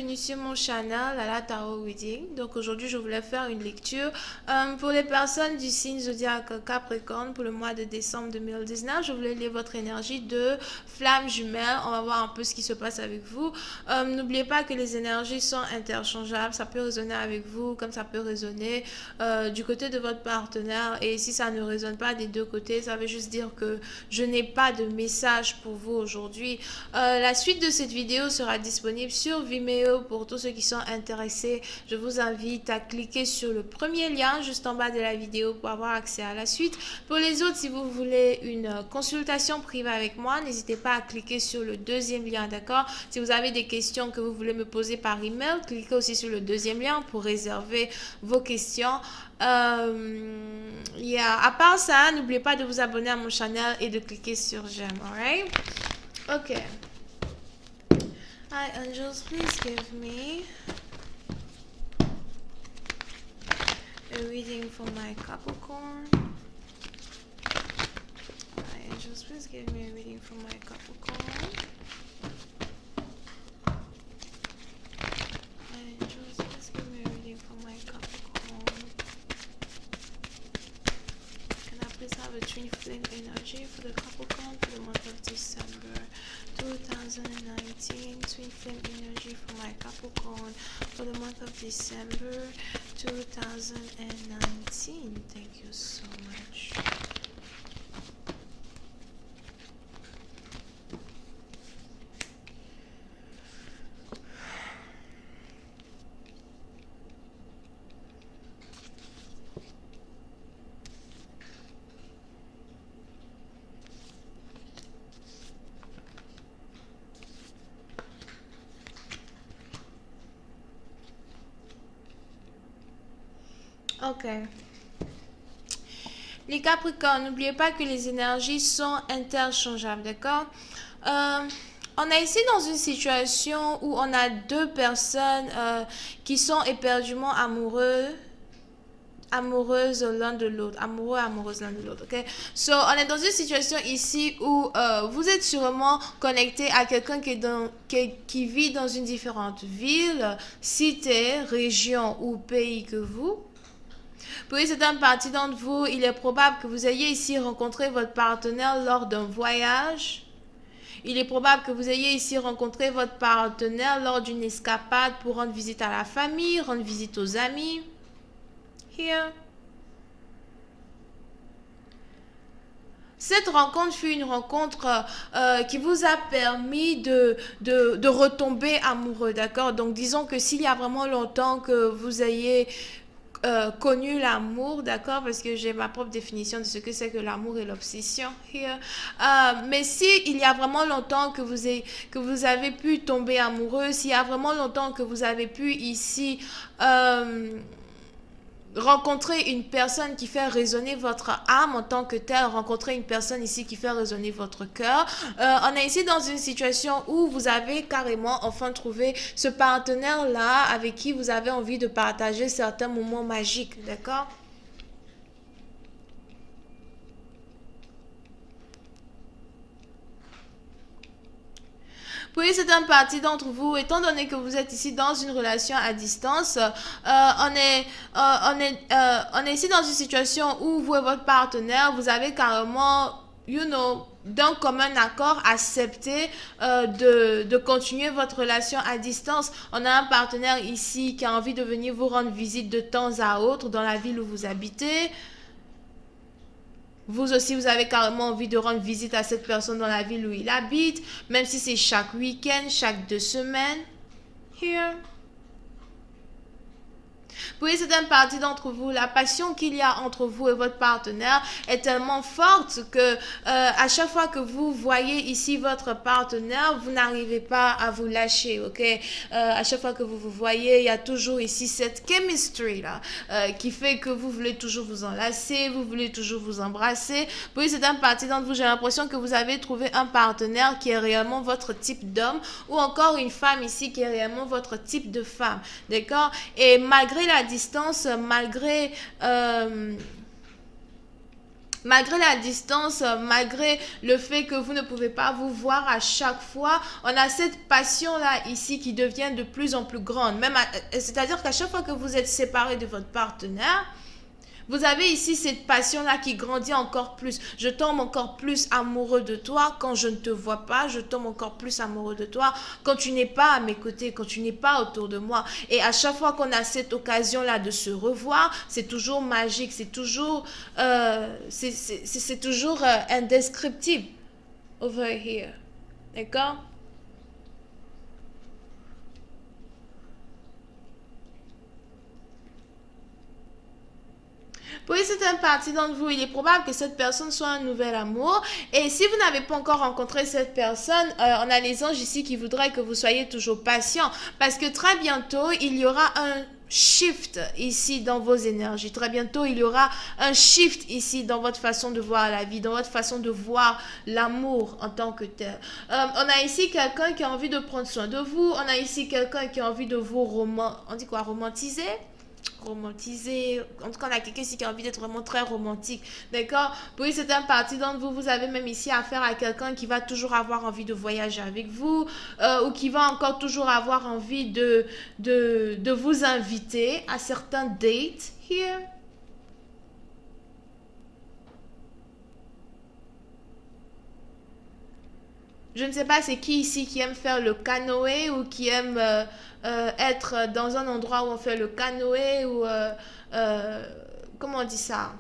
bienvenue sur mon channel la Tarot Reading. Donc aujourd'hui je voulais faire une lecture pour les personnes du signe zodiaque Capricorne pour le mois de décembre 2019. Je voulais lire votre énergie de flamme jumelle. On va voir un peu ce qui se passe avec vous. N'oubliez pas que les énergies sont interchangeables. Ça peut résonner avec vous comme ça peut résonner du côté de votre partenaire. Et si ça ne résonne pas des deux côtés, ça veut juste dire que je n'ai pas de message pour vous aujourd'hui. La suite de cette vidéo sera disponible sur Vimeo pour tous ceux qui sont intéressés. Je vous invite à cliquer sur le premier lien juste en bas de la vidéo pour avoir accès à la suite. Pour les autres, si vous voulez une consultation privée avec moi, n'hésitez pas à cliquer sur le deuxième lien, d'accord? Si vous avez des questions que vous voulez me poser par email, cliquez aussi sur le deuxième lien pour réserver vos questions. À part ça, n'oubliez pas de vous abonner à mon channel et de cliquer sur j'aime, alright? Ok. Hi angels, please give me a reading for my Capricorn. Hi angels, please give me a reading for my Capricorn. Hi angels, please give me a reading for my Capricorn. Can I please have a twin flame energy for the Capricorn for the month of December 2019? Twin flame energy for my Capricorn for the month of December 2019. Thank you so much. Ok. Les Capricornes, n'oubliez pas que les énergies sont interchangeables, d'accord? On est ici dans une situation où on a deux personnes qui sont éperdument amoureuses l'un de l'autre, amoureuses l'un de l'autre, ok? So, on est dans une situation ici où vous êtes sûrement connecté à quelqu'un qui vit dans une différente ville, cité, région ou pays que vous. Pour une certaine partie d'entre vous, il est probable que vous ayez ici rencontré votre partenaire lors d'un voyage. Il est probable que vous ayez ici rencontré votre partenaire lors d'une escapade pour rendre visite à la famille, rendre visite aux amis. Here. Cette rencontre fut une rencontre qui vous a permis de retomber amoureux, d'accord? Donc disons que s'il y a vraiment longtemps que vous ayez connu l'amour, d'accord, parce que j'ai ma propre définition de ce que c'est que l'amour et l'obsession here. Mais si il y a vraiment longtemps que vous avez pu tomber amoureux, s'il y a vraiment longtemps que vous avez pu ici rencontrer une personne qui fait résonner votre âme en tant que telle, rencontrer une personne ici qui fait résonner votre cœur. On est ici dans une situation où vous avez carrément enfin trouvé ce partenaire-là avec qui vous avez envie de partager certains moments magiques, d'accord? Pour une certaine partie d'entre vous, étant donné que vous êtes ici dans une relation à distance, on est ici dans une situation où vous et votre partenaire, vous avez carrément, d'un commun accord, accepté de continuer votre relation à distance. On a un partenaire ici qui a envie de venir vous rendre visite de temps à autre dans la ville où vous habitez. Vous aussi, vous avez carrément envie de rendre visite à cette personne dans la ville où il habite, même si c'est chaque week-end, chaque 2 semaines. Here. Pour une certaine partie d'entre vous, la passion qu'il y a entre vous et votre partenaire est tellement forte que à chaque fois que vous voyez ici votre partenaire, vous n'arrivez pas à vous lâcher, ok? À chaque fois que vous vous voyez, il y a toujours ici cette chemistry là qui fait que vous voulez toujours vous enlacer, vous voulez toujours vous embrasser. Pour une certaine partie d'entre vous, j'ai l'impression que vous avez trouvé un partenaire qui est réellement votre type d'homme ou encore une femme ici qui est réellement votre type de femme, d'accord? Et malgré la distance, malgré malgré la distance, malgré le fait que vous ne pouvez pas vous voir à chaque fois, on a cette passion-là ici qui devient de plus en plus grande. C'est-à-dire qu'à chaque fois que vous êtes séparé de votre partenaire, vous avez ici cette passion-là qui grandit encore plus. Je tombe encore plus amoureux de toi quand je ne te vois pas. Je tombe encore plus amoureux de toi quand tu n'es pas à mes côtés, quand tu n'es pas autour de moi. Et à chaque fois qu'on a cette occasion-là de se revoir, c'est toujours magique, c'est toujours indescriptible. Over here. D'accord? Pour une certaine partie d'entre vous, il est probable que cette personne soit un nouvel amour. Et si vous n'avez pas encore rencontré cette personne, on a les anges ici qui voudraient que vous soyez toujours patient. Parce que très bientôt, il y aura un shift ici dans vos énergies. Très bientôt, il y aura un shift ici dans votre façon de voir la vie, dans votre façon de voir l'amour en tant que tel. On a ici quelqu'un qui a envie de prendre soin de vous. On a ici quelqu'un qui a envie de vous on dit quoi, romantiser? Romantisé. En tout cas, on a quelqu'un ici qui a envie d'être vraiment très romantique. D'accord? Pour une certaine partie d'entre vous, vous avez même ici affaire à quelqu'un qui va toujours avoir envie de voyager avec vous ou qui va encore toujours avoir envie de vous inviter à certains dates. Here. Je ne sais pas c'est qui ici qui aime faire le canoë ou qui aime être dans un endroit où on fait le canoë ou euh, comment on dit ça?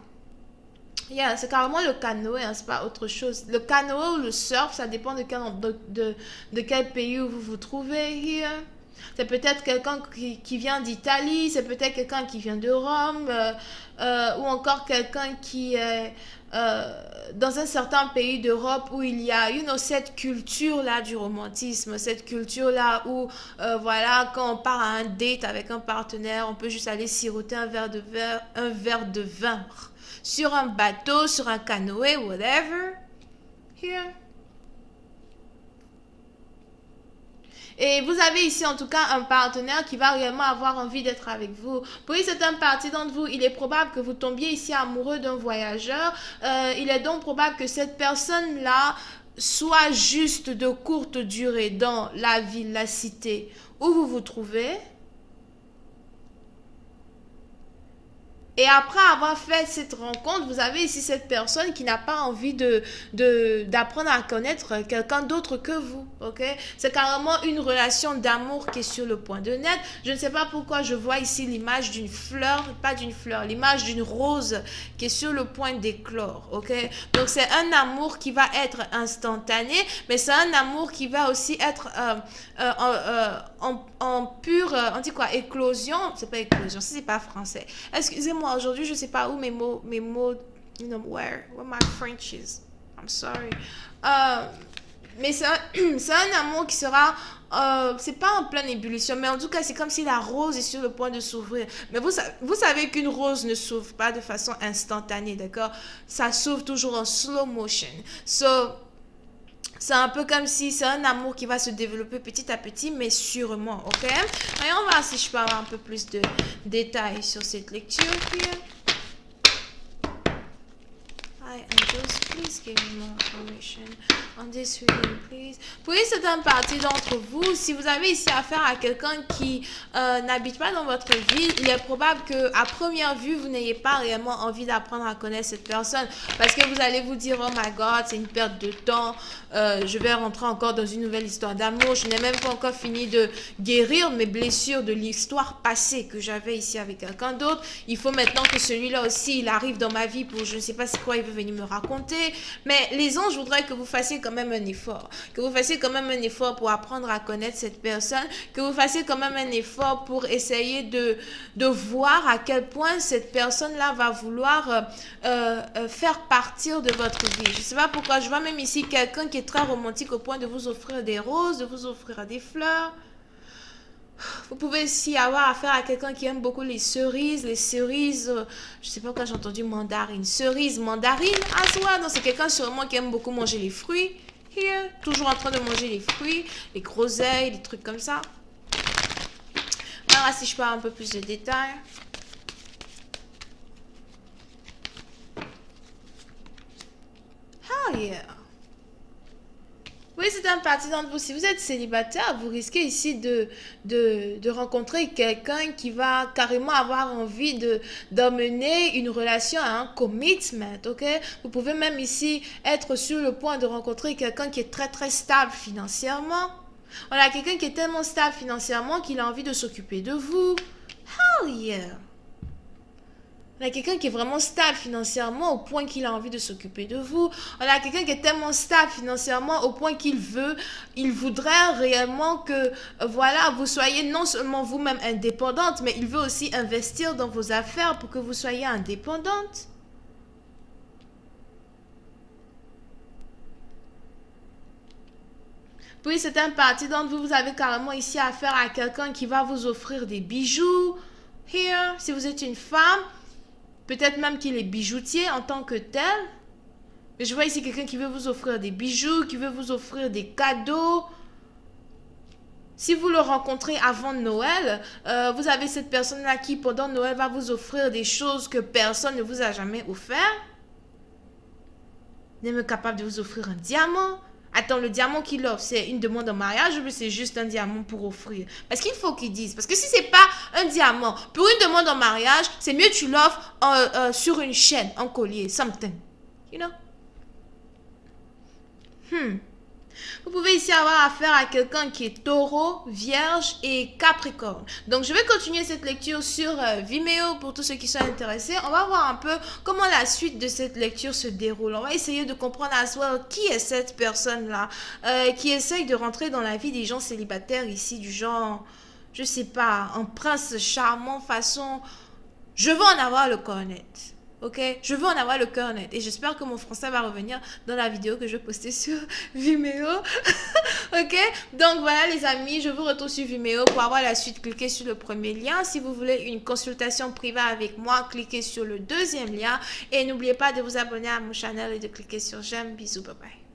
Yeah, c'est carrément le canoë, hein, c'est pas autre chose. Le canoë ou le surf, ça dépend de quel pays où vous vous trouvez here. C'est peut-être quelqu'un qui vient d'Italie, c'est peut-être quelqu'un qui vient de Rome, ou encore quelqu'un qui est dans un certain pays d'Europe où il y a cette culture-là du romantisme, cette culture-là où, voilà, quand on part à un date avec un partenaire, on peut juste aller siroter un verre de vin sur un bateau, sur un canoë, whatever. Here. Et vous avez ici en tout cas un partenaire qui va réellement avoir envie d'être avec vous. Pour une certaine partie d'entre vous, il est probable que vous tombiez ici amoureux d'un voyageur. Il est donc probable que cette personne-là soit juste de courte durée dans la ville, la cité où vous vous trouvez. Et après avoir fait cette rencontre, vous avez ici cette personne qui n'a pas envie d'apprendre à connaître quelqu'un d'autre que vous. Ok? C'est carrément une relation d'amour qui est sur le point de naître. Je ne sais pas pourquoi je vois ici l'image d'une fleur, pas d'une fleur, l'image d'une rose qui est sur le point d'éclore. Ok? Donc c'est un amour qui va être instantané, mais c'est un amour qui va aussi être en pure, on dit quoi, éclosion. C'est pas éclosion, c'est pas français. Excusez-moi, aujourd'hui, je sais pas où mes mots, where my French is. I'm sorry. Mais c'est un amour qui sera, c'est pas en pleine ébullition, mais en tout cas, c'est comme si la rose est sur le point de s'ouvrir. Mais vous savez qu'une rose ne s'ouvre pas de façon instantanée, d'accord? Ça s'ouvre toujours en slow motion. So, c'est un peu comme si c'est un amour qui va se développer petit à petit, mais sûrement, ok? Et on va voir si je peux avoir un peu plus de détails sur cette lecture. Here. Hi, angels, please give me more information on this reading, please. Pour une certaine partie d'entre vous, si vous avez ici affaire à quelqu'un qui n'habite pas dans votre ville, il est probable que à première vue, vous n'ayez pas réellement envie d'apprendre à connaître cette personne parce que vous allez vous dire, oh my God, c'est une perte de temps, je vais rentrer encore dans une nouvelle histoire d'amour, je n'ai même pas encore fini de guérir mes blessures de l'histoire passée que j'avais ici avec quelqu'un d'autre. Il faut maintenant que celui-là aussi, il arrive dans ma vie pour je ne sais pas c'est quoi il veut venir me raconter. Mais les anges voudraient que vous fassiez quand même un effort. Que vous fassiez quand même un effort pour apprendre à connaître cette personne. Que vous fassiez quand même un effort pour essayer de voir à quel point cette personne-là va vouloir faire partir de votre vie. Je ne sais pas pourquoi. Je vois même ici quelqu'un qui est très romantique au point de vous offrir des roses, de vous offrir des fleurs. Vous pouvez aussi avoir affaire à quelqu'un qui aime beaucoup les cerises. Les cerises, je sais pas pourquoi j'ai entendu mandarine. Cerise, mandarine, ah soit, non, c'est quelqu'un sûrement qui aime beaucoup manger les fruits. Here, toujours en train de manger les fruits, les groseilles, des trucs comme ça. Alors, si je peux avoir un peu plus de détails. yeah. Oui, c'est un parti d'entre vous. Si vous êtes célibataire, vous risquez ici de rencontrer quelqu'un qui va carrément avoir envie d'emmener une relation à un commitment, ok? Vous pouvez même ici être sur le point de rencontrer quelqu'un qui est très très stable financièrement. Voilà, quelqu'un qui est tellement stable financièrement qu'il a envie de s'occuper de vous. Hell yeah! On a quelqu'un qui est vraiment stable financièrement au point qu'il a envie de s'occuper de vous. On a quelqu'un qui est tellement stable financièrement au point il voudrait réellement que, voilà, vous soyez non seulement vous-même indépendante, mais il veut aussi investir dans vos affaires pour que vous soyez indépendante. Puis c'est un parti d'entre vous, vous avez carrément ici affaire à quelqu'un qui va vous offrir des bijoux. Here, si vous êtes une femme, peut-être même qu'il est bijoutier en tant que tel. Mais je vois ici quelqu'un qui veut vous offrir des bijoux, qui veut vous offrir des cadeaux. Si vous le rencontrez avant Noël, vous avez cette personne-là qui, pendant Noël, va vous offrir des choses que personne ne vous a jamais offert. Il est même capable de vous offrir un diamant. Attends, le diamant qu'il offre, c'est une demande en mariage ou c'est juste un diamant pour offrir? Parce qu'il faut qu'ils disent. Parce que si c'est pas un diamant pour une demande en mariage, c'est mieux que tu l'offres sur une chaîne, un collier, something. You know? Vous pouvez ici avoir affaire à quelqu'un qui est taureau, vierge et capricorne. Donc, je vais continuer cette lecture sur Vimeo pour tous ceux qui sont intéressés. On va voir un peu comment la suite de cette lecture se déroule. On va essayer de comprendre à soi qui est cette personne-là qui essaye de rentrer dans la vie des gens célibataires ici, du genre, je sais pas, un prince charmant façon, je veux en avoir le cornet. Ok, je veux en avoir le cœur net et j'espère que mon français va revenir dans la vidéo que je vais poster sur Vimeo. Ok, donc voilà les amis, je vous retrouve sur Vimeo pour avoir la suite. Cliquez sur le premier lien. Si vous voulez une consultation privée avec moi, cliquez sur le deuxième lien et n'oubliez pas de vous abonner à mon channel et de cliquer sur j'aime. Bisous, bye bye.